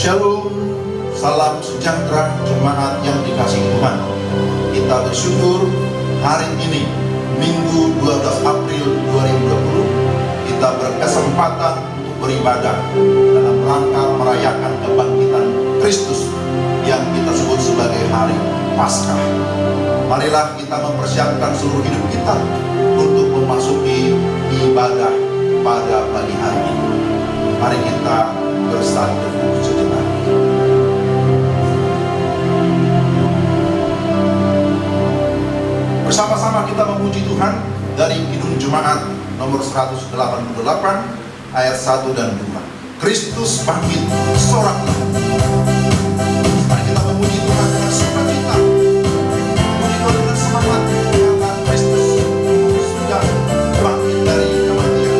Shalom, salam sejahtera jemaat yang dikasihi Tuhan. Kita bersyukur hari ini, Minggu 12 April 2020, kita berkesempatan untuk beribadah dalam rangka merayakan kebangkitan Kristus yang kita sebut sebagai hari Paskah. Marilah kita mempersiapkan seluruh hidup kita untuk memasuki ibadah pada pagi hari ini. Mari kita bersatu sejenak. Bersama-sama kita memuji Tuhan dari Kidung Jemaat nomor 188 ayat 1 dan 2. Kristus bangkit, soraklah. Mari kita memuji Tuhan dengan sukacita, memuji Tuhan dengan semangat, karena Kristus sudah bangkit dari kematian.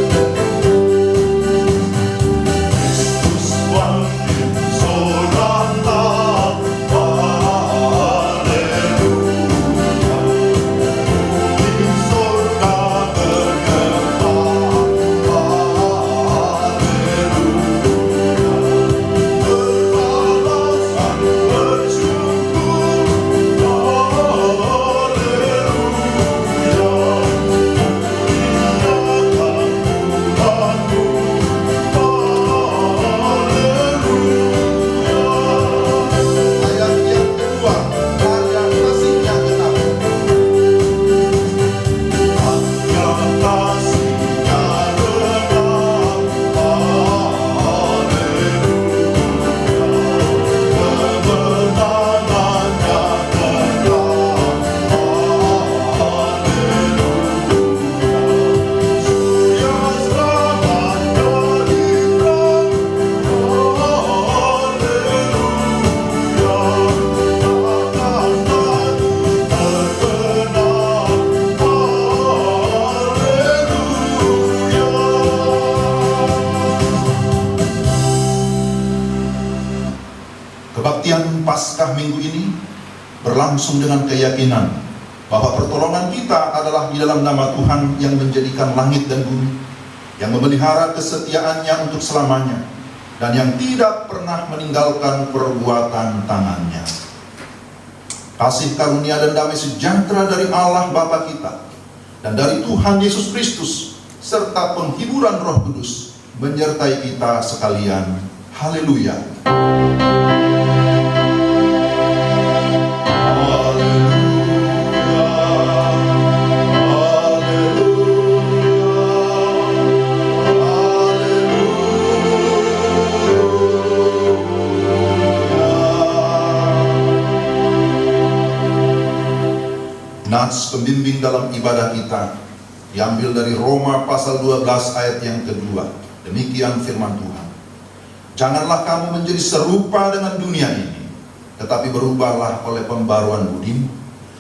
Kristus bangkit, soraklah, haleluya. Di surga bergembira, berbalasan bersyukur, ayat yang kedua, karya kasihnya genap. Karya kasihnya genap, kemenangannya surya selamat terhidang, takkan lagi terbenam, Kebaktian Paskah minggu ini berlangsung dengan keyakinan bahwa pertolongan kita adalah di dalam nama Tuhan yang menjadikan langit dan bumi, yang memelihara kesetiaannya untuk selamanya, dan yang tidak pernah meninggalkan perbuatan tangannya. Kasih karunia dan damai sejahtera dari Allah Bapa kita dan dari Tuhan Yesus Kristus serta penghiburan Roh Kudus menyertai kita sekalian. Haleluya. Nats pembimbing dalam ibadah kita diambil dari Roma pasal 12 ayat yang kedua. Demikian firman Tuhan. Janganlah kamu menjadi serupa dengan dunia ini, tetapi berubahlah oleh pembaruan budimu,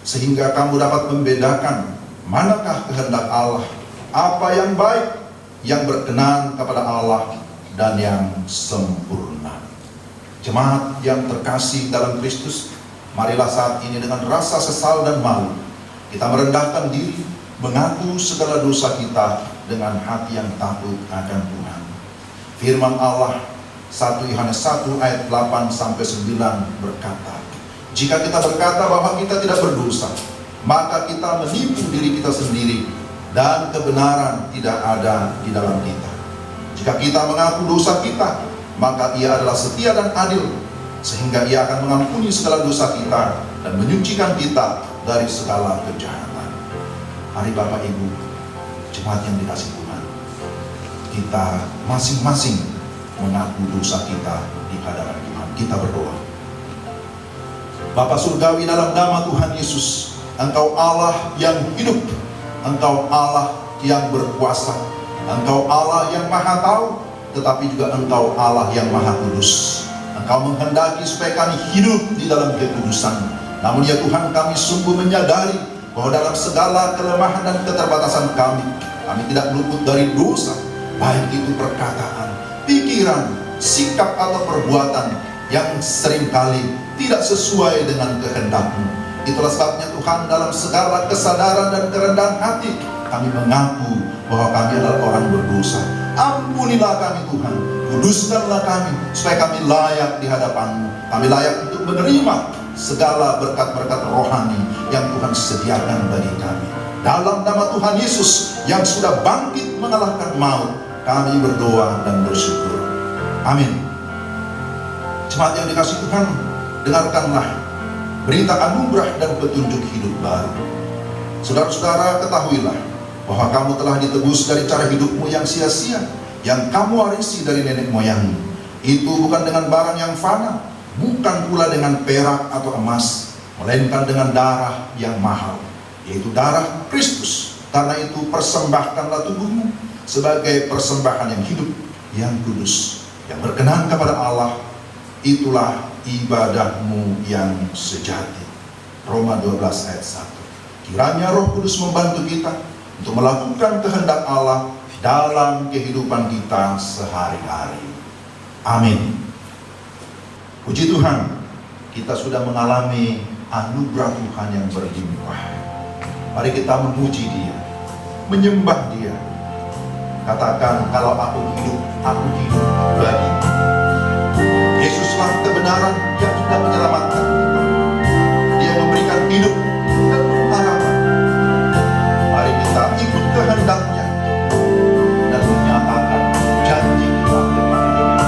sehingga kamu dapat membedakan manakah kehendak Allah, apa yang baik, yang berkenan kepada Allah, dan yang sempurna. Jemaat yang terkasih dalam Kristus, marilah saat ini dengan rasa sesal dan malu kita merendahkan diri, mengaku segala dosa kita dengan hati yang takut akan Tuhan. Firman Allah 1 Yohanes 1 ayat 8-9 berkata, jika kita berkata bahwa kita tidak berdosa, maka kita menipu diri kita sendiri dan kebenaran tidak ada di dalam kita. Jika kita mengaku dosa kita, maka Ia adalah setia dan adil, sehingga Ia akan mengampuni segala dosa kita dan menyucikan kita dari segala kejahatan. Mari Bapak Ibu, jemaat yang dikasihi Tuhan, kita masing-masing mengaku dosa kita di hadapan Tuhan. Kita berdoa. Bapa Surgawi, dalam nama Tuhan Yesus, Engkau Allah yang hidup, Engkau Allah yang berkuasa, Engkau Allah yang maha tahu, tetapi juga Engkau Allah yang maha kudus. Engkau menghendaki supaya kami hidup di dalam kekudusan. Namun ya Tuhan, kami sungguh menyadari bahwa dalam segala kelemahan dan keterbatasan kami tidak luput dari dosa, baik itu perkataan, pikiran, sikap atau perbuatan yang seringkali tidak sesuai dengan kehendak-Mu. Itulah sebabnya Tuhan, dalam segala kesadaran dan kerendahan hati, kami mengaku bahwa kami adalah orang berdosa. Ampuni Ampunilah kami Tuhan, kuduskanlah kami, supaya kami layak di hadapan-Mu. Kami layak untuk menerima segala berkat-berkat rohani yang Tuhan sediakan bagi kami. Dalam nama Tuhan Yesus yang sudah bangkit mengalahkan maut, kami berdoa dan bersyukur. Amin. Jemaat yang dikasihi Tuhan, dengarkanlah berita anugerah dan petunjuk hidup baru. Saudara-saudara, ketahuilah bahwa kamu telah ditebus dari cara hidupmu yang sia-sia, yang kamu warisi dari nenek moyangmu. Itu bukan dengan barang yang fana, bukan pula dengan perak atau emas, melainkan dengan darah yang mahal, yaitu darah Kristus. Karena itu persembahkanlah tubuhmu sebagai persembahan yang hidup, yang kudus, yang berkenan kepada Allah. Itulah ibadahmu yang sejati. Roma 12 ayat 1. Kiranya Roh Kudus membantu kita untuk melakukan kehendak Allah dalam kehidupan kita sehari-hari. Amin. Puji Tuhan, kita sudah mengalami anugerah Tuhan yang berlimpah. Mari kita memuji Dia, menyembah Dia. Katakan, kalau aku hidup bagi Yesuslah kebenaran yang sudah menyelamatkan kita. Dia memberikan hidup dan harapan. Mari kita ikut kehendaknya dan menyatakan janji kita kepada Dia.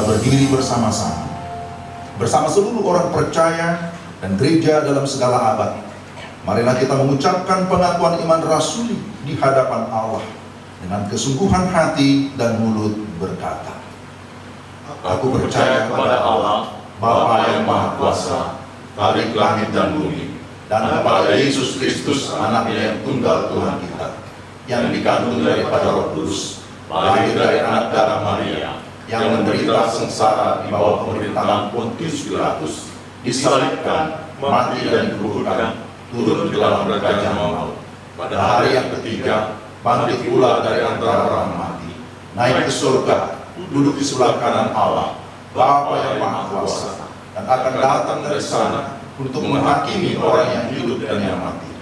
berdiri bersama-sama bersama seluruh orang percaya dan gereja dalam segala abad. Marilah kita mengucapkan pengakuan iman rasuli di hadapan Allah dengan kesungguhan hati dan mulut berkata, Aku percaya kepada Allah, Bapa yang Maha Kuasa, Khalik langit dan bumi, dan kepada Yesus Kristus, Anaknya yang tunggal Tuhan kita, yang dikandung daripada Roh Kudus, lahir dari anak darah Maria, yang menderita sengsara di bawah pemerintahan Pontius Pilatus, disalibkan, mati dan dikuburkan, turun ke dalam kerajaan maut. Pada hari yang ketiga, bangkit pula dari antara orang mati, naik ke surga, duduk di sebelah kanan Allah, Bapa yang Maha Kuasa, dan akan datang dari sana untuk menghakimi orang yang hidup dan yang mati.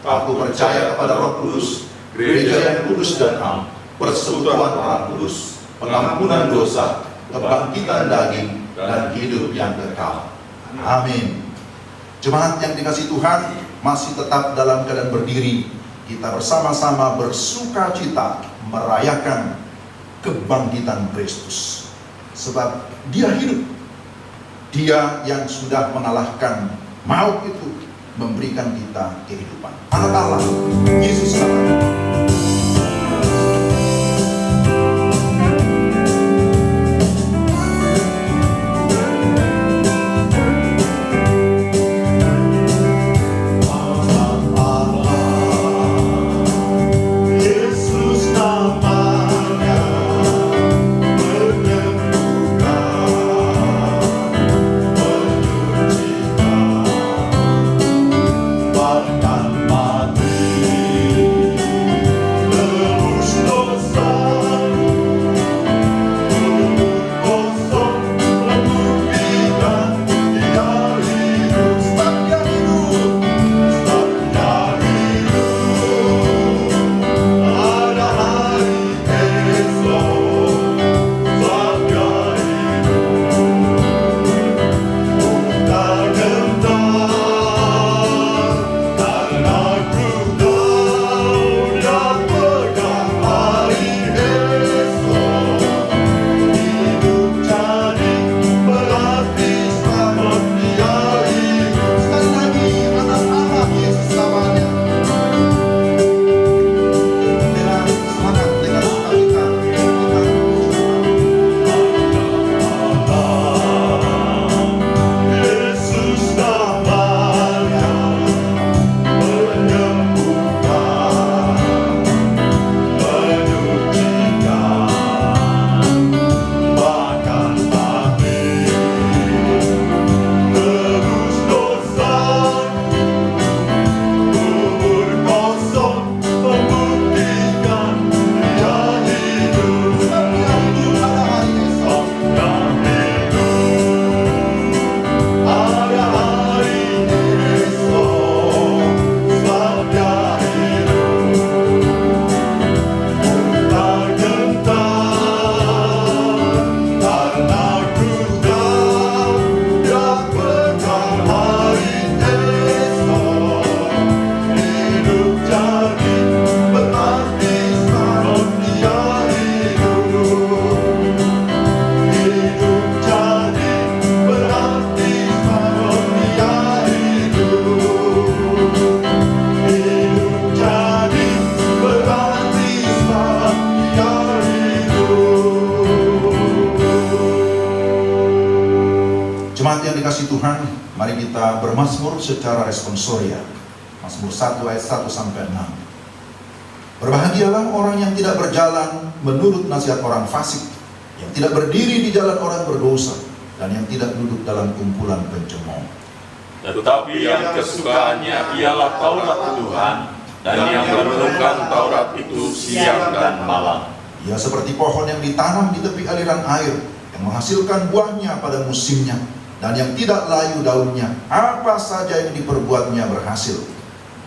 Aku percaya kepada Roh Kudus, gereja yang kudus dan am, persekutuan orang kudus, pengampunan dosa, kebangkitan daging, dan hidup yang kekal. Amin. Jemaat yang dikasihi Tuhan, masih tetap dalam keadaan berdiri, kita bersama-sama bersuka cita merayakan kebangkitan Kristus. Sebab Dia hidup. Dia yang sudah mengalahkan maut itu, memberikan kita kehidupan. Anak Allah, Yesus Allah. Tuhan, mari kita bermazmur secara responsoria. Mazmur 1 ayat 1 sampai 6. Berbahagialah orang yang tidak berjalan menurut nasihat orang fasik, yang tidak berdiri di jalan orang berdosa, dan yang tidak duduk dalam kumpulan pencemooh. Tetapi yang kesukaannya ialah Taurat Tuhan, dan yang merenungkan Taurat itu siang dan malam. Ia seperti pohon yang ditanam di tepi aliran air, yang menghasilkan buahnya pada musimnya, dan yang tidak layu daunnya, apa saja yang diperbuatnya berhasil.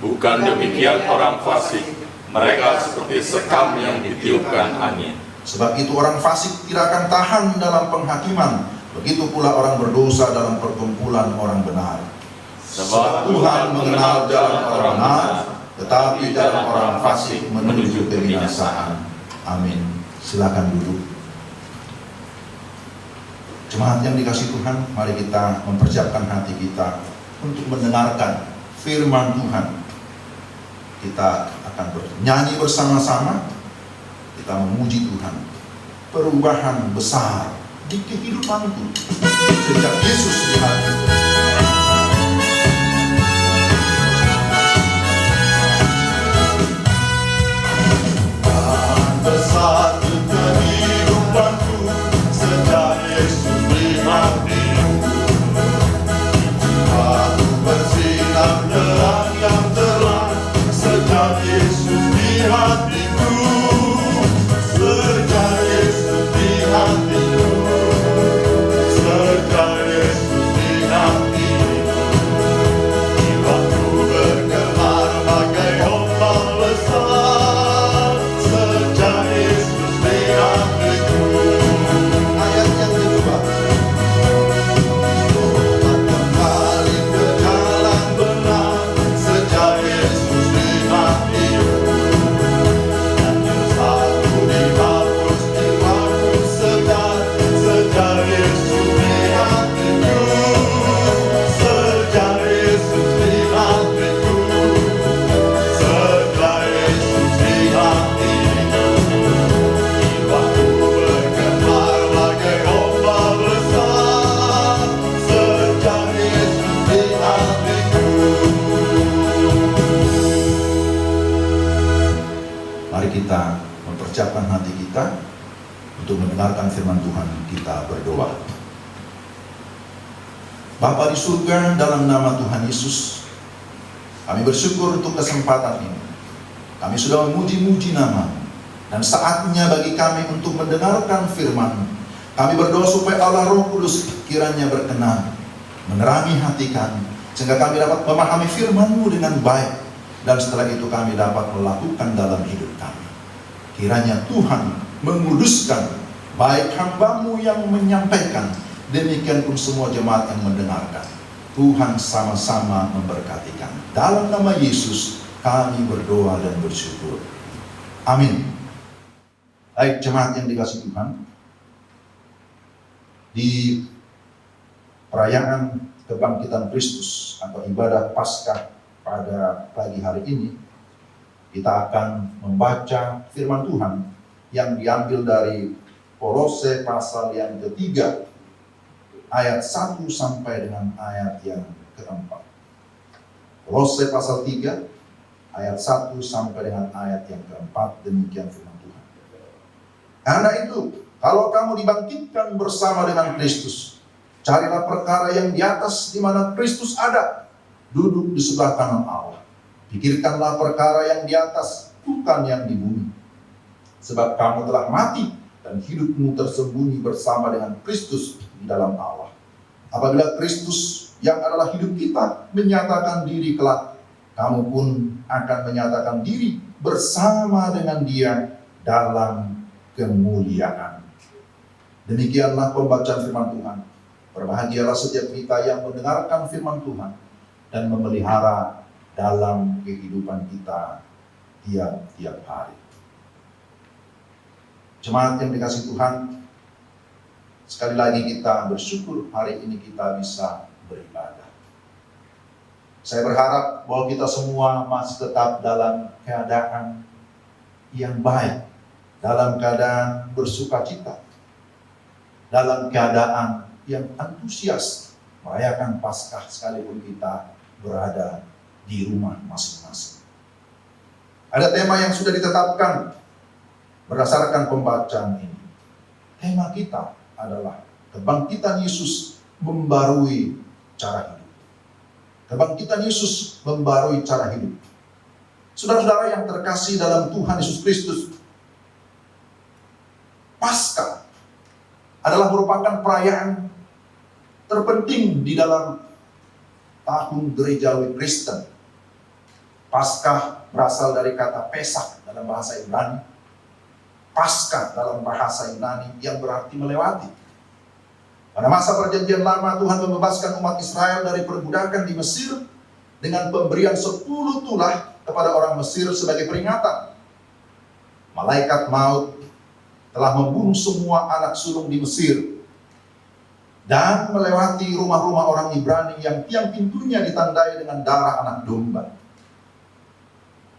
Bukan demikian orang fasik, mereka seperti sekam yang ditiupkan angin. Sebab itu orang fasik tidak akan tahan dalam penghakiman, begitu pula orang berdosa dalam perkumpulan orang benar. Sebab Tuhan mengenal jalan orang benar, tetapi jalan orang fasik menuju kebinasaan. Amin. Silakan duduk. Jemaat yang dikasihi Tuhan, mari kita mempersiapkan hati kita untuk mendengarkan firman Tuhan. Kita akan bernyanyi bersama-sama, kita memuji Tuhan. Perubahan besar di kehidupanku sejak Yesus di hatiku. Besar di kehidupanku sejak Yesus di hatiku. Aku bersinar terang yang terang sejak Yesus di hatiku. Sejak Yesus di hatiku. Sejak Yesus di hatiku. Jiwaku bergemar bagai ombak besar. Sejak Yesus di hatiku. Ayat yang kedua, Kembali ke jalan benar sejak Yesus di hatiku. Dan yang satu dihapus jiwaku sejak Yesus di hatiku. Sejak Yesus di hatiku. Sejak Yesus di hatiku. Jiwaku bergemar bagai ombak besar sejak Yesus di hatiku. mari kita mempersiapkan hati kita untuk mendengarkan firman Tuhan. Kita berdoa. Bapa di surga, dalam nama Tuhan Yesus, kami bersyukur untuk kesempatan ini. Kami sudah memuji-muji nama, dan saatnya bagi kami untuk mendengarkan firman. Kami berdoa supaya Allah Roh Kudus kiranya berkenan menerangi hati kami, sehingga kami dapat memahami firman-Mu dengan baik, dan setelah itu kami dapat melakukan dalam hidup kami. Kiranya Tuhan menguduskan baik hamba-Mu yang menyampaikan, demikian pun semua jemaat yang mendengarkan. Tuhan sama-sama memberkati kami. Dalam nama Yesus kami berdoa dan bersyukur. Amin. Baik jemaat yang dikasihi Tuhan, di perayaan kebangkitan Kristus atau ibadah Paskah pada pagi hari ini, kita akan membaca firman Tuhan yang diambil dari Kolose pasal yang ketiga, ayat 1 sampai dengan ayat yang keempat. Kolose pasal 3, ayat 1 sampai dengan ayat yang keempat, demikian firman Tuhan. Karena itu, kalau kamu dibangkitkan bersama dengan Kristus, carilah perkara yang di atas di mana Kristus ada, duduk di sebelah kanan Allah. Pikirkanlah perkara yang di atas, bukan yang di bumi. Sebab kamu telah mati, dan hidupmu tersembunyi bersama dengan Kristus di dalam Allah. Apabila Kristus yang adalah hidup kita menyatakan diri kelak, kamu pun akan menyatakan diri bersama dengan Dia dalam kemuliaan. Demikianlah pembacaan firman Tuhan. Berbahagialah setiap kita yang mendengarkan firman Tuhan dan memelihara dalam kehidupan kita tiap-tiap hari. Jemaat yang dikasihi Tuhan, sekali lagi kita bersyukur hari ini kita bisa beribadah. Saya berharap bahwa kita semua masih tetap dalam keadaan yang baik, dalam keadaan bersukacita, dalam keadaan yang antusias merayakan Paskah sekalipun kita berada di rumah masing-masing. Ada tema yang sudah ditetapkan berdasarkan pembacaan ini. Tema kita adalah kebangkitan Yesus membarui cara hidup. Kebangkitan Yesus membarui cara hidup. Saudara-saudara yang terkasih dalam Tuhan Yesus Kristus, Paskah adalah merupakan perayaan terpenting di dalam tahun gerejawi Kristen. Paskah berasal dari kata Pesach dalam bahasa Ibrani. Paskah dalam bahasa Yunani yang berarti melewati. Pada masa perjanjian lama, Tuhan membebaskan umat Israel dari perbudakan di Mesir dengan pemberian 10 tulah kepada orang Mesir sebagai peringatan. Malaikat maut telah membunuh semua anak sulung di Mesir. dan melewati rumah-rumah orang Ibrani yang tiang pintunya ditandai dengan darah anak domba.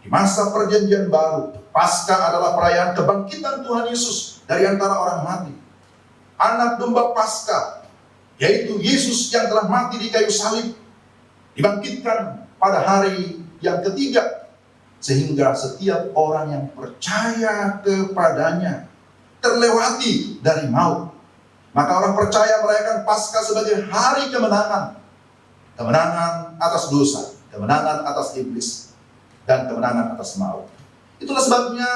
Di masa perjanjian baru, Paskah adalah perayaan kebangkitan Tuhan Yesus dari antara orang mati. Anak domba Paskah, yaitu Yesus yang telah mati di kayu salib, dibangkitkan pada hari yang ketiga, sehingga setiap orang yang percaya kepadanya terlewati dari maut. Maka orang percaya merayakan Paskah sebagai hari kemenangan. Kemenangan atas dosa, kemenangan atas iblis, dan kemenangan atas maut. Itulah sebabnya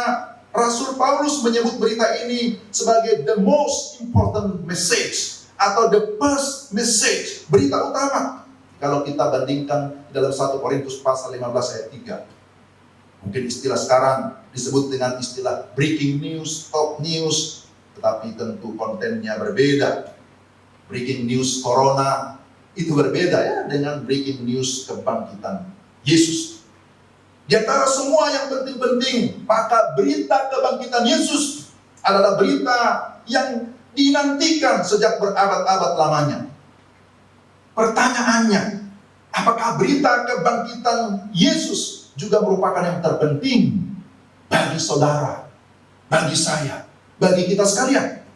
Rasul Paulus menyebut berita ini sebagai the most important message, atau the first message, berita utama. Kalau kita bandingkan dalam 1 Korintus pasal 15 ayat 3. Mungkin istilah sekarang disebut dengan istilah breaking news, top news, tetapi tentu kontennya berbeda. Breaking news corona itu berbeda ya dengan breaking news kebangkitan Yesus. Di antara semua yang penting-penting, maka berita kebangkitan Yesus adalah berita yang dinantikan sejak berabad-abad lamanya. Pertanyaannya, apakah berita kebangkitan Yesus juga merupakan yang terpenting bagi saudara, bagi saya, bagi kita sekalian?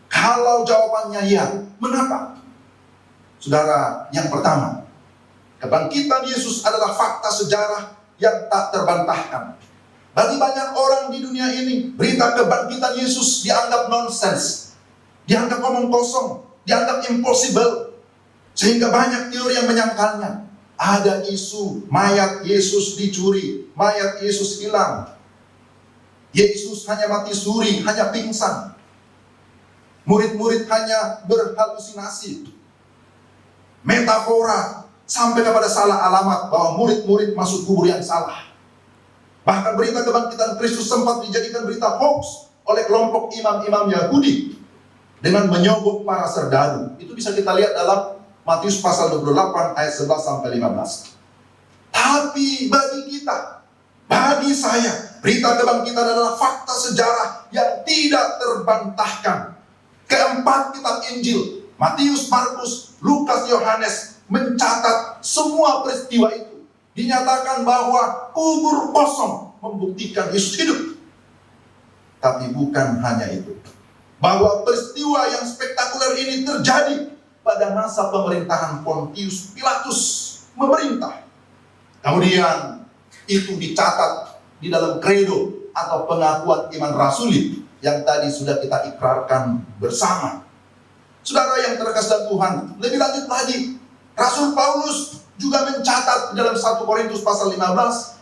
Kalau jawabannya ya, mengapa? Saudara, yang pertama, kebangkitan Yesus adalah fakta sejarah yang tak terbantahkan. Bagi banyak orang di dunia ini, berita kebangkitan Yesus dianggap nonsens, dianggap omong kosong, dianggap impossible. Sehingga banyak teori yang menyangkalnya. Ada isu mayat Yesus dicuri, mayat Yesus hilang, Yesus hanya mati suri, hanya pingsan, murid-murid hanya berhalusinasi, metafora, sampai kepada salah alamat bahwa murid-murid masuk kubur yang salah. Bahkan berita kebangkitan Kristus sempat dijadikan berita hoax oleh kelompok imam-imam Yahudi dengan menyogok para serdadu. Itu bisa kita lihat dalam Matius pasal 28 ayat 11 sampai 15. Tapi bagi kita, bagi saya, berita kebangkitan adalah fakta sejarah yang tidak terbantahkan. Keempat kitab Injil, Matius, Markus, Lukas, Yohanes, mencatat semua peristiwa itu. Dinyatakan bahwa kubur kosong membuktikan Yesus hidup. Tapi bukan hanya itu, bahwa peristiwa yang spektakuler ini terjadi pada masa pemerintahan Pontius Pilatus memerintah. Kemudian itu dicatat di dalam kredo atau pengakuan iman rasuli yang tadi sudah kita ikrarkan bersama. Saudara yang terkasih dalam Tuhan, lebih lanjut lagi, Rasul Paulus juga mencatat dalam 1 Korintus pasal 15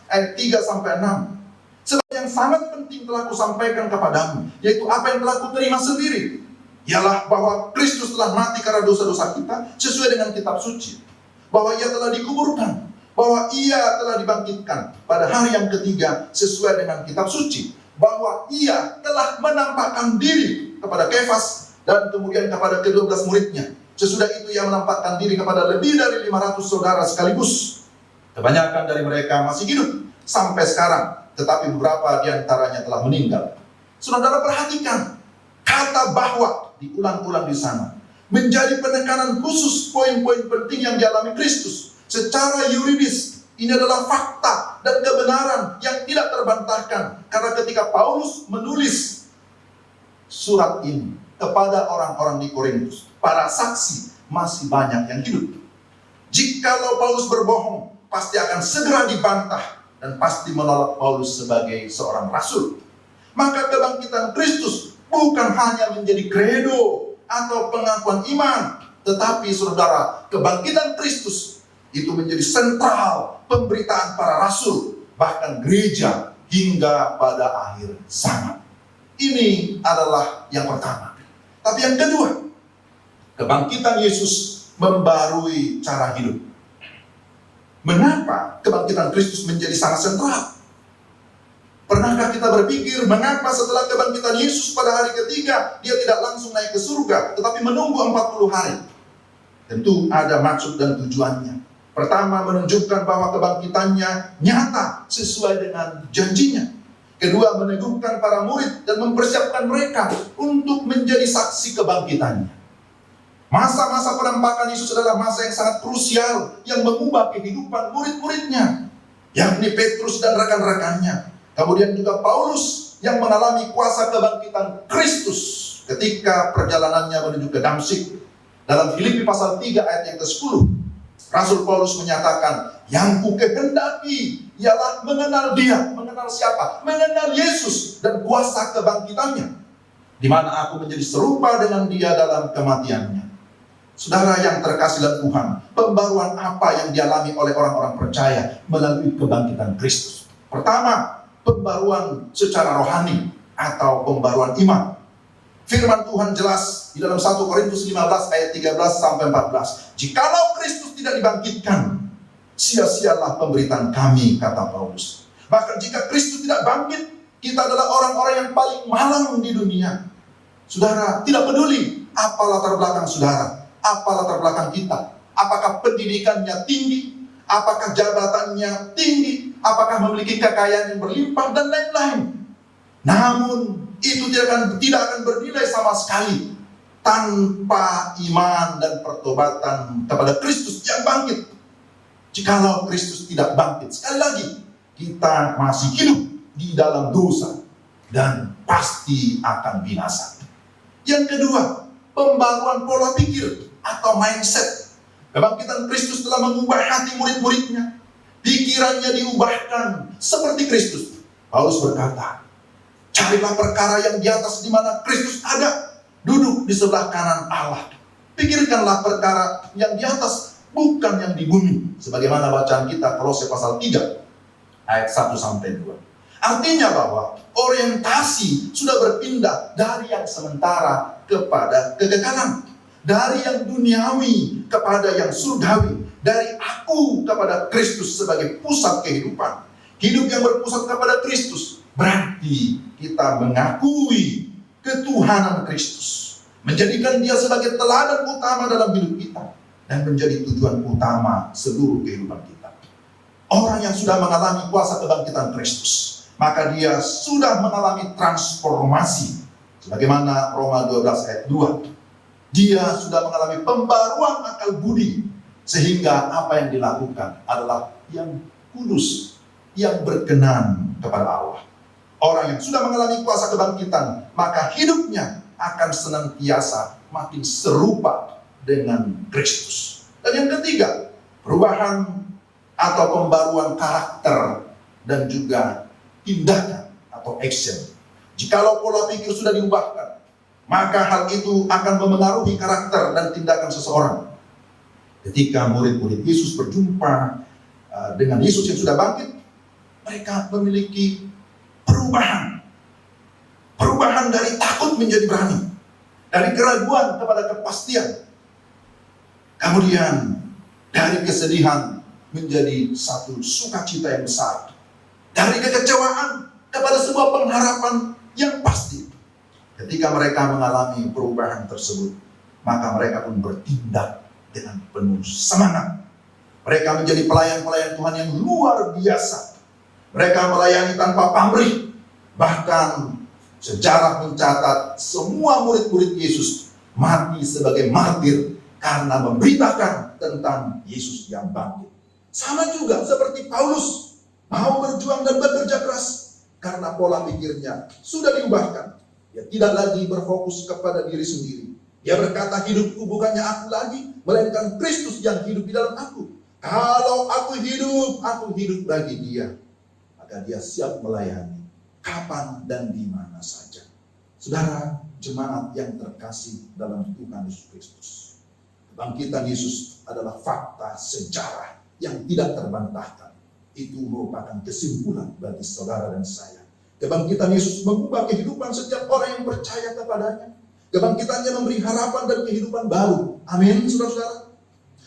ayat 3 sampai 6. Sebab yang sangat penting telah kusampaikan kepadamu, yaitu apa yang telah kuterima sendiri, ialah bahwa Kristus telah mati karena dosa-dosa kita sesuai dengan kitab suci, bahwa ia telah dikuburkan, bahwa ia telah dibangkitkan pada hari yang ketiga sesuai dengan kitab suci, bahwa ia telah menampakkan diri kepada Kefas dan kemudian kepada ke-12 muridnya. Sesudah itu ia menampakkan diri kepada lebih dari 500 saudara sekaligus. Kebanyakan dari mereka masih hidup sampai sekarang, tetapi beberapa di antaranya telah meninggal. Saudara perhatikan, kata bahwa diulang-ulang di sana menjadi penekanan khusus poin-poin penting yang dialami Kristus. Secara yuridis, ini adalah fakta dan kebenaran yang tidak terbantahkan. Karena ketika Paulus menulis surat ini kepada orang-orang di Korintus, para saksi masih banyak yang hidup. Jikalau Paulus berbohong, pasti akan segera dibantah dan pasti menolak Paulus sebagai seorang rasul. Maka kebangkitan Kristus bukan hanya menjadi kredo atau pengakuan iman, tetapi saudara, kebangkitan Kristus itu menjadi sentral pemberitaan para rasul, bahkan gereja hingga pada akhir zaman. Ini adalah yang pertama. Tapi yang kedua, kebangkitan Yesus membarui cara hidup. Mengapa kebangkitan Kristus menjadi sangat sentral? Pernahkah kita berpikir mengapa setelah kebangkitan Yesus pada hari ketiga dia tidak langsung naik ke surga, tetapi menunggu 40 hari? Tentu ada maksud dan tujuannya. Pertama, menunjukkan bahwa kebangkitannya nyata sesuai dengan janjinya. Kedua, meneguhkan para murid dan mempersiapkan mereka untuk menjadi saksi kebangkitannya. Masa-masa penampakan Yesus adalah masa yang sangat krusial, yang mengubah kehidupan murid-muridnya, yakni Petrus dan rekan-rekannya. Kemudian juga Paulus yang mengalami kuasa kebangkitan Kristus ketika perjalanannya menuju ke Damsyik. Dalam Filipi pasal 3 ayat yang ke-10, Rasul Paulus menyatakan, yang ku kehendaki ialah mengenal Dia. Mengenal siapa? Mengenal Yesus dan kuasa kebangkitannya, di mana aku menjadi serupa dengan Dia dalam kematiannya. Saudara yang terkasih dalam Tuhan, pembaruan apa yang dialami oleh orang-orang percaya melalui kebangkitan Kristus? Pertama, pembaruan secara rohani atau pembaruan iman. Firman Tuhan jelas di dalam 1 Korintus 15 ayat 13 sampai 14. Jikalau Kristus tidak dibangkitkan, sia-sialah pemberitaan kami, kata Paulus. Bahkan jika Kristus tidak bangkit, kita adalah orang-orang yang paling malang di dunia. Saudara, tidak peduli apa latar belakang saudara, apa latar belakang kita, apakah pendidikannya tinggi, apakah jabatannya tinggi, apakah memiliki kekayaan yang berlimpah, dan lain-lain. Namun itu tidak akan bernilai sama sekali tanpa iman dan pertobatan kepada Kristus yang bangkit. Jikalau Kristus tidak bangkit, sekali lagi, kita masih hidup di dalam dosa dan pasti akan binasa. Yang kedua, pembaruan pola pikir atau mindset. Kebangkitan Kristus telah mengubah hati murid-muridnya. Pikirannya diubahkan seperti Kristus. Paulus berkata, carilah perkara yang di atas, di mana Kristus ada, duduk di sebelah kanan Allah. Pikirkanlah perkara yang di atas, bukan yang di bumi. Sebagaimana bacaan kita Kolose pasal 3 ayat 1 sampai 2. Artinya bahwa orientasi sudah berpindah dari yang sementara kepada kekekalan, dari yang duniawi kepada yang surgawi, dari aku kepada Kristus sebagai pusat kehidupan. Hidup yang berpusat kepada Kristus berarti kita mengakui ketuhanan Kristus, menjadikan Dia sebagai teladan utama dalam hidup kita, dan menjadi tujuan utama seluruh kehidupan kita. Orang yang sudah mengalami kuasa kebangkitan Kristus, maka dia sudah mengalami transformasi. Sebagaimana Roma 12 ayat 2. Dia sudah mengalami pembaruan akal budi, sehingga apa yang dilakukan adalah yang kudus, yang berkenan kepada Allah. Orang yang sudah mengalami kuasa kebangkitan, maka hidupnya akan senantiasa makin serupa dengan Kristus. Dan yang ketiga, perubahan atau pembaruan karakter dan juga tindakan atau action. Jikalau pola pikir sudah diubahkan, maka hal itu akan memengaruhi karakter dan tindakan seseorang. Ketika murid-murid Yesus berjumpa dengan Yesus yang sudah bangkit, mereka memiliki perubahan. Perubahan dari takut menjadi berani, dari keraguan kepada kepastian. Kemudian dari kesedihan menjadi satu sukacita yang besar. Dari kekecewaan kepada sebuah pengharapan yang pasti. Ketika mereka mengalami perubahan tersebut, maka mereka pun bertindak dengan penuh semangat. Mereka menjadi pelayan-pelayan Tuhan yang luar biasa. Mereka melayani tanpa pamrih. Bahkan sejarah mencatat semua murid-murid Yesus mati sebagai martir karena memberitakan tentang Yesus yang bangkit. Sama juga seperti Paulus, mau berjuang dan bekerja keras karena pola pikirnya sudah diubahkan. Dia tidak lagi berfokus kepada diri sendiri. Dia berkata, hidupku bukannya aku lagi, melainkan Kristus yang hidup di dalam aku. Kalau aku hidup bagi Dia. Maka dia siap melayani kapan dan di mana saja. Saudara, jemaat yang terkasih dalam Tuhan Yesus Kristus, kebangkitan Yesus adalah fakta sejarah yang tidak terbantahkan. Itu merupakan kesimpulan bagi saudara dan saya. Kebangkitan Yesus mengubah kehidupan setiap orang yang percaya kepadanya. Kebangkitannya memberi harapan dan kehidupan baru. Amin, saudara-saudara.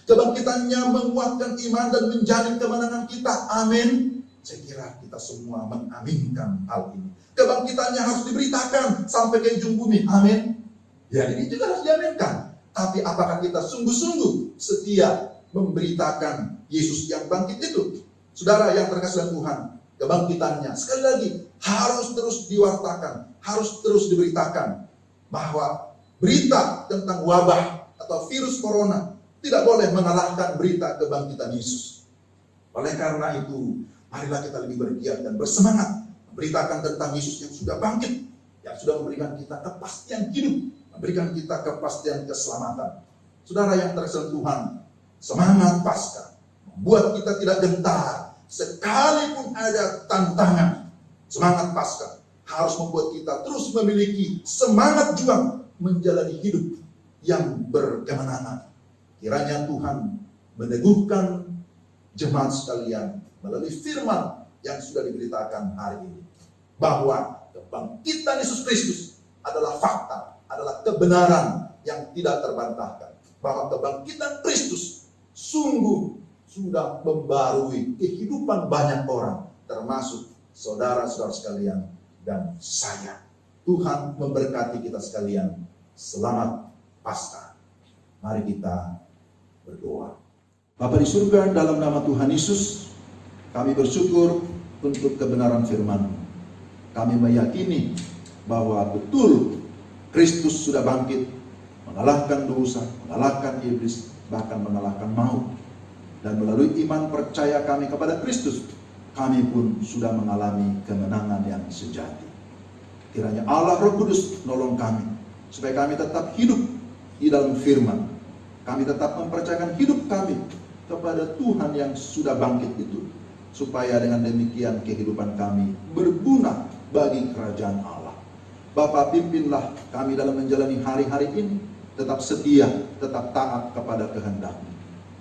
Kebangkitannya menguatkan iman dan menjamin kemenangan kita. Amin. Saya kira kita semua mengaminkan hal ini. Kebangkitannya harus diberitakan sampai ke ujung bumi. Amin. Ya, ini juga harus diaminkan. Tapi apakah kita sungguh-sungguh setia memberitakan Yesus yang bangkit itu? Saudara yang terkasih dalam Tuhan, kebangkitannya sekali lagi harus terus diwartakan, harus terus diberitakan, bahwa berita tentang wabah atau virus corona tidak boleh mengalahkan berita kebangkitan Yesus. Oleh karena itu, marilah kita lebih bergiat dan bersemangat memberitakan tentang Yesus yang sudah bangkit, yang sudah memberikan kita kepastian hidup, memberikan kita kepastian keselamatan. Saudara yang terkasih Tuhan, semangat Paskah membuat kita tidak gentar sekalipun ada tantangan. Semangat Paskah harus membuat kita terus memiliki semangat juang menjalani hidup yang berkemenangan. Kiranya Tuhan meneguhkan jemaat sekalian melalui firman yang sudah diberitakan hari ini, bahwa kebangkitan Yesus Kristus adalah fakta, adalah kebenaran yang tidak terbantahkan. Bahwa kebangkitan Kristus sungguh sudah membarui kehidupan banyak orang, termasuk saudara-saudara sekalian dan saya. Tuhan memberkati kita sekalian. Selamat Paskah. Mari kita berdoa. Bapa di surga, dalam nama Tuhan Yesus, kami bersyukur untuk kebenaran firman. Kami meyakini bahwa betul Kristus sudah bangkit, mengalahkan dosa, mengalahkan iblis, bahkan mengalahkan maut. Dan melalui iman percaya kami kepada Kristus, kami pun sudah mengalami kemenangan yang sejati. Kiranya Allah Roh Kudus nolong kami, supaya kami tetap hidup di dalam firman. Kami tetap mempercayakan hidup kami kepada Tuhan yang sudah bangkit itu, supaya dengan demikian kehidupan kami berguna bagi kerajaan Allah. Bapa, pimpinlah kami dalam menjalani hari-hari ini, tetap setia, tetap taat kepada kehendak-Mu.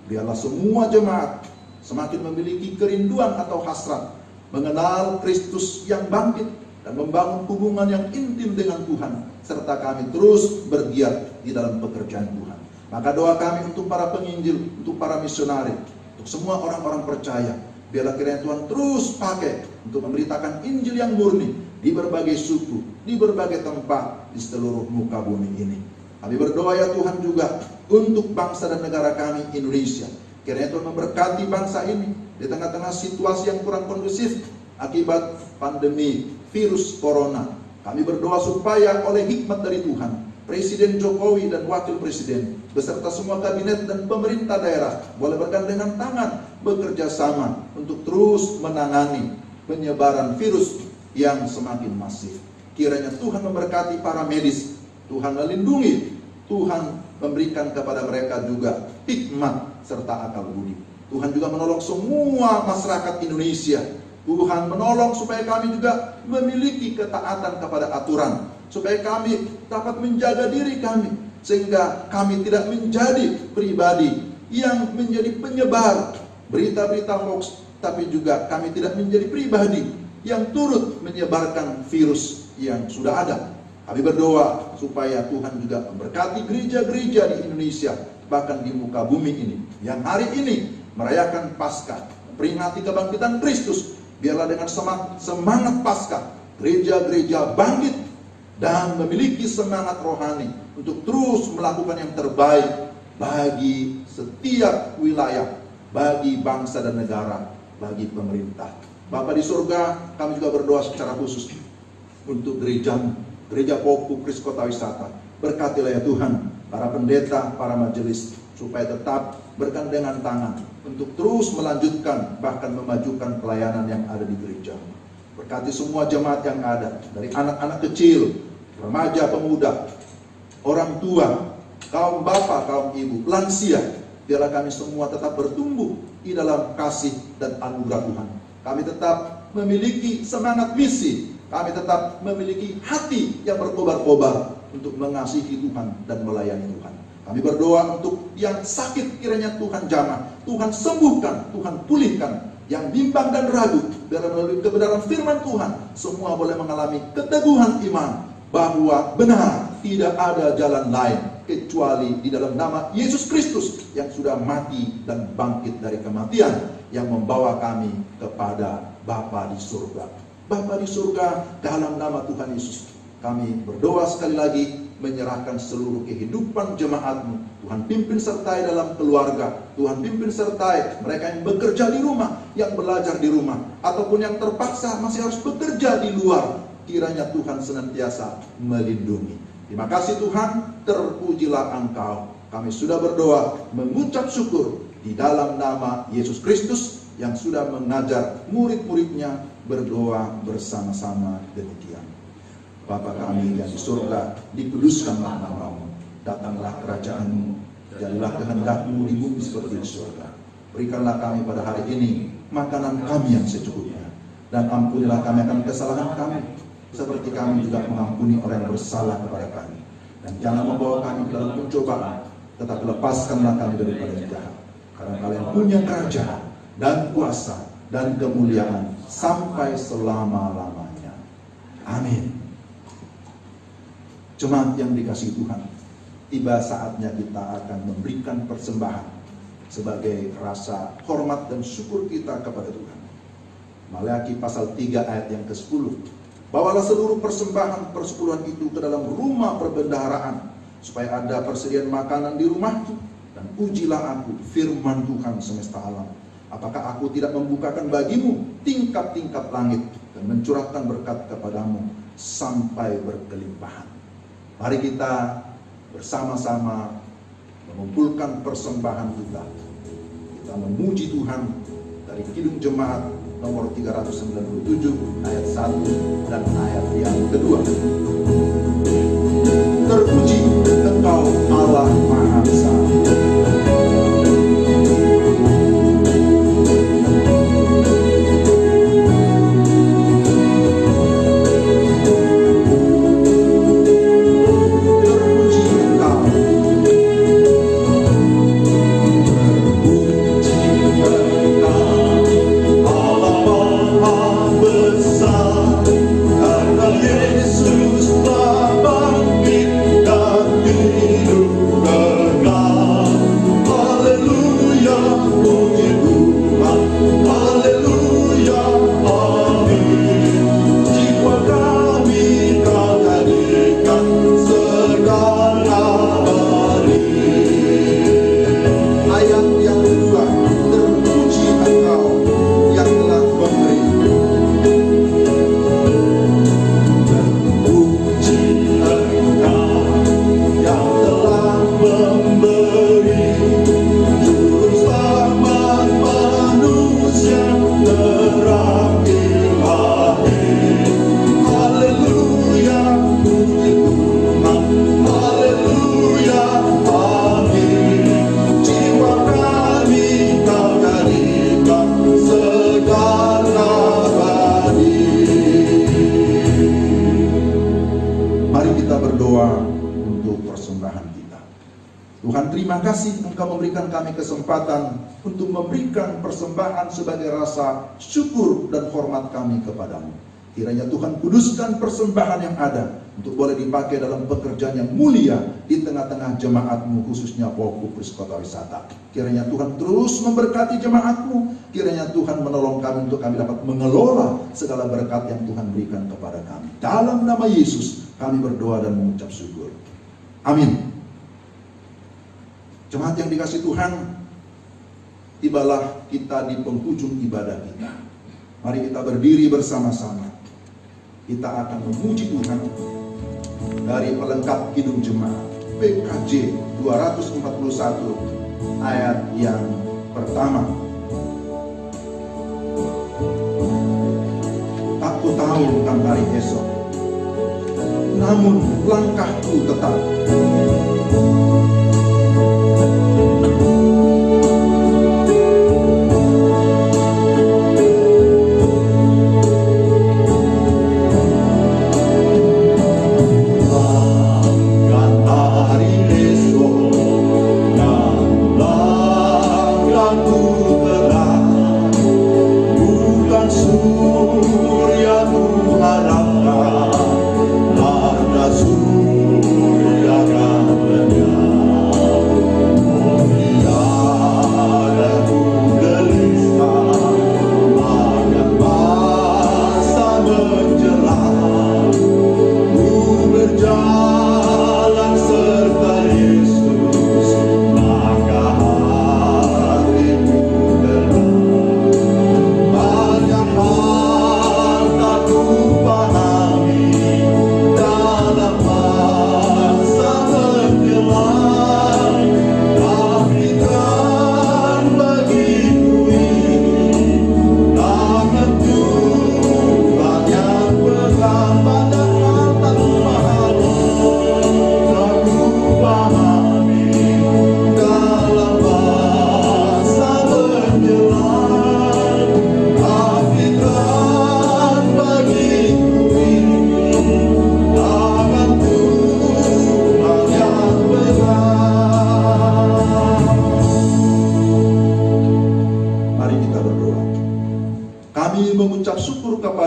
Biarlah semua jemaat semakin memiliki kerinduan atau hasrat mengenal Kristus yang bangkit dan membangun hubungan yang intim dengan Tuhan, serta kami terus bergiat di dalam pekerjaan Tuhan. Maka doa kami untuk para penginjil, untuk para misionari, untuk semua orang-orang percaya, biarlah kiranya Tuhan terus pakai untuk memberitakan Injil yang murni di berbagai suku, di berbagai tempat di seluruh muka bumi ini. Kami berdoa ya Tuhan juga untuk bangsa dan negara kami Indonesia. Kiranya Tuhan memberkati bangsa ini di tengah-tengah situasi yang kurang kondusif akibat pandemi virus corona. Kami berdoa supaya oleh hikmat dari Tuhan, Presiden Jokowi dan Wakil Presiden beserta semua kabinet dan pemerintah daerah boleh bergandengan tangan bekerja sama untuk terus menangani penyebaran virus yang semakin masif. Kiranya Tuhan memberkati para medis, Tuhan melindungi, Tuhan memberikan kepada mereka juga hikmat serta akal budi. Tuhan juga menolong semua masyarakat Indonesia. Tuhan menolong supaya kami juga memiliki ketaatan kepada aturan, supaya kami dapat menjaga diri kami, sehingga kami tidak menjadi pribadi yang menjadi penyebar berita-berita hoax, tapi juga kami tidak menjadi pribadi yang turut menyebarkan virus yang sudah ada. Kami berdoa supaya Tuhan juga memberkati gereja-gereja di Indonesia, bahkan di muka bumi ini, yang hari ini merayakan Paskah, memperingati kebangkitan Kristus. Biarlah dengan semangat Paskah, gereja-gereja bangkit dan memiliki semangat rohani untuk terus melakukan yang terbaik bagi setiap wilayah, bagi bangsa dan negara, bagi pemerintah. Bapa di surga, kami juga berdoa secara khusus untuk Gereja Poku Kris Kota Wisata. Berkatilah ya Tuhan para pendeta, para majelis, supaya tetap bergandengan tangan untuk terus melanjutkan bahkan memajukan pelayanan yang ada di gereja. Berkati semua jemaat yang ada, dari anak-anak kecil, remaja, pemuda, orang tua, kaum bapak, kaum ibu, lansia. Biarlah kami semua tetap bertumbuh di dalam kasih dan anugerah Tuhan. Kami tetap memiliki semangat misi. Kami tetap memiliki hati yang berkobar-kobar untuk mengasihi Tuhan dan melayani Tuhan. Kami berdoa untuk yang sakit kiranya Tuhan jamah, Tuhan sembuhkan, Tuhan pulihkan. Yang bimbang dan ragu, biar melalui kebenaran firman Tuhan, semua boleh mengalami keteguhan iman bahwa benar tidak ada jalan lain kecuali di dalam nama Yesus Kristus yang sudah mati dan bangkit dari kematian, yang membawa kami kepada Bapa di surga. Bapa di surga, dalam nama Tuhan Yesus, kami berdoa sekali lagi, menyerahkan seluruh kehidupan jemaat-Mu. Tuhan pimpin sertai dalam keluarga, Tuhan pimpin sertai mereka yang bekerja di rumah, yang belajar di rumah, ataupun yang terpaksa masih harus bekerja di luar. Kiranya Tuhan senantiasa melindungi. Terima kasih Tuhan, terpujilah Engkau. Kami sudah berdoa, mengucap syukur di dalam nama Yesus Kristus yang sudah mengajar murid-muridnya berdoa bersama-sama demikian. Bapa kami yang di surga, dikuduskanlah nama-Mu, datanglah kerajaan-Mu, jadilah kehendak-Mu di bumi seperti di surga. Berikanlah kami pada hari ini makanan kami yang secukupnya, dan ampunilah kami akan kesalahan kami, seperti kami juga mengampuni orang yang bersalah kepada kami. Dan jangan membawa kami ke dalam pencobaan, tetapi lepaskanlah kami daripada yang jahat. Karena kalian punya kerajaan dan kuasa dan kemuliaan sampai selama-lamanya. Amin. Jemaat yang dikasihi Tuhan, tiba saatnya kita akan memberikan persembahan sebagai rasa hormat dan syukur kita kepada Tuhan. Maleakhi pasal 3 ayat yang ke-10. Bawalah seluruh persembahan persepuluhan itu ke dalam rumah perbendaharaan, supaya ada persediaan makanan di rumahku. Dan ujilah aku firman Tuhan semesta alam. Apakah aku tidak membukakan bagimu tingkap-tingkap langit dan mencurahkan berkat kepadamu sampai berkelimpahan. Mari kita bersama-sama mengumpulkan persembahan kita. Kita memuji Tuhan dari Kidung Jemaat nomor 397 ayat 1 dan ayat yang kedua. Terpuji Engkau Allah Maha Esa. Terima kasih Engkau memberikan kami kesempatan untuk memberikan persembahan sebagai rasa syukur dan hormat kami kepadamu. Kiranya Tuhan kuduskan persembahan yang ada untuk boleh dipakai dalam pekerjaan yang mulia di tengah-tengah jemaat-Mu, khususnya Fokus Kota Wisata. Kiranya Tuhan terus memberkati jemaat-Mu. Kiranya Tuhan menolong kami untuk kami dapat mengelola segala berkat yang Tuhan berikan kepada kami. Dalam nama Yesus kami berdoa dan mengucap syukur. Amin. Jemaat yang dikasihi Tuhan, tibalah kita di penghujung ibadah kita. Mari kita berdiri bersama-sama. Kita akan memuji Tuhan dari pelengkap Kidung Jemaat PKJ 241 ayat yang pertama. Tak ku tahu tentang hari esok, namun langkahku tetap. Surya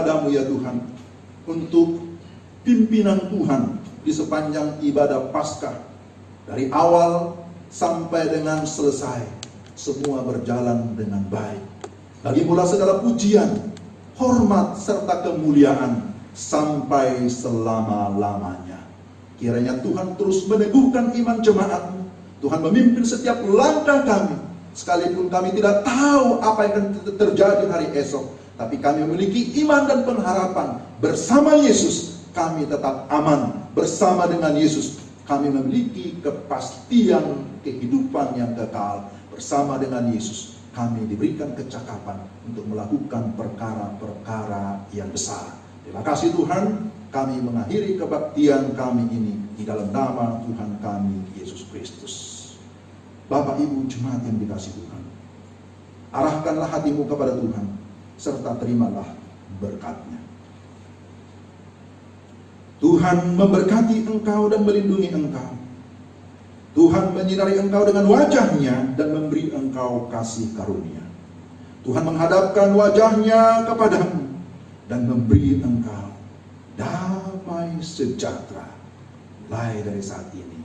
kepadamu ya Tuhan, untuk pimpinan Tuhan di sepanjang ibadah Paskah, dari awal sampai dengan selesai, semua berjalan dengan baik. Bagimu segala pujian, hormat serta kemuliaan sampai selama-lamanya. Kiranya Tuhan terus meneguhkan iman jemaat-Mu. Tuhan memimpin setiap langkah kami, sekalipun kami tidak tahu apa yang akan terjadi hari esok, tapi kami memiliki iman dan pengharapan. Bersama Yesus kami tetap aman. Bersama dengan Yesus kami memiliki kepastian kehidupan yang kekal. Bersama dengan Yesus kami diberikan kecakapan untuk melakukan perkara-perkara yang besar. Terima kasih Tuhan, kami mengakhiri kebaktian kami ini di dalam nama Tuhan kami Yesus Kristus. Bapak Ibu jemaat yang dikasihi Tuhan, arahkanlah hatimu kepada Tuhan, serta terimalah berkat-Nya. Tuhan memberkati engkau dan melindungi engkau. Tuhan menyinari engkau dengan wajah-Nya dan memberi engkau kasih karunia. Tuhan menghadapkan wajah-Nya kepadamu dan memberi engkau damai sejahtera, mulai dari saat ini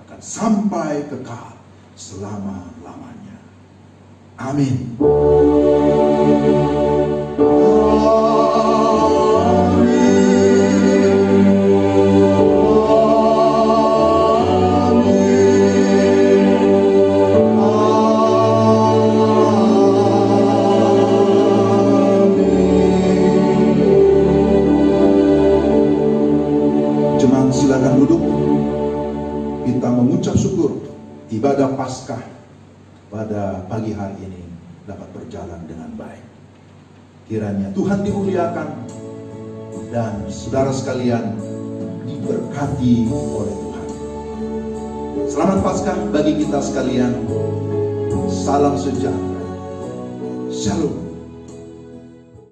akan sampai kekal selama-lamanya. Amin. Silakan duduk. Kita mengucap syukur ibadah Paskah pada pagi hari ini dapat berjalan dengan baik. Kiranya Tuhan dimuliakan dan saudara sekalian diberkati oleh Tuhan. Selamat Paskah bagi kita sekalian. Salam sejahtera. Shalom.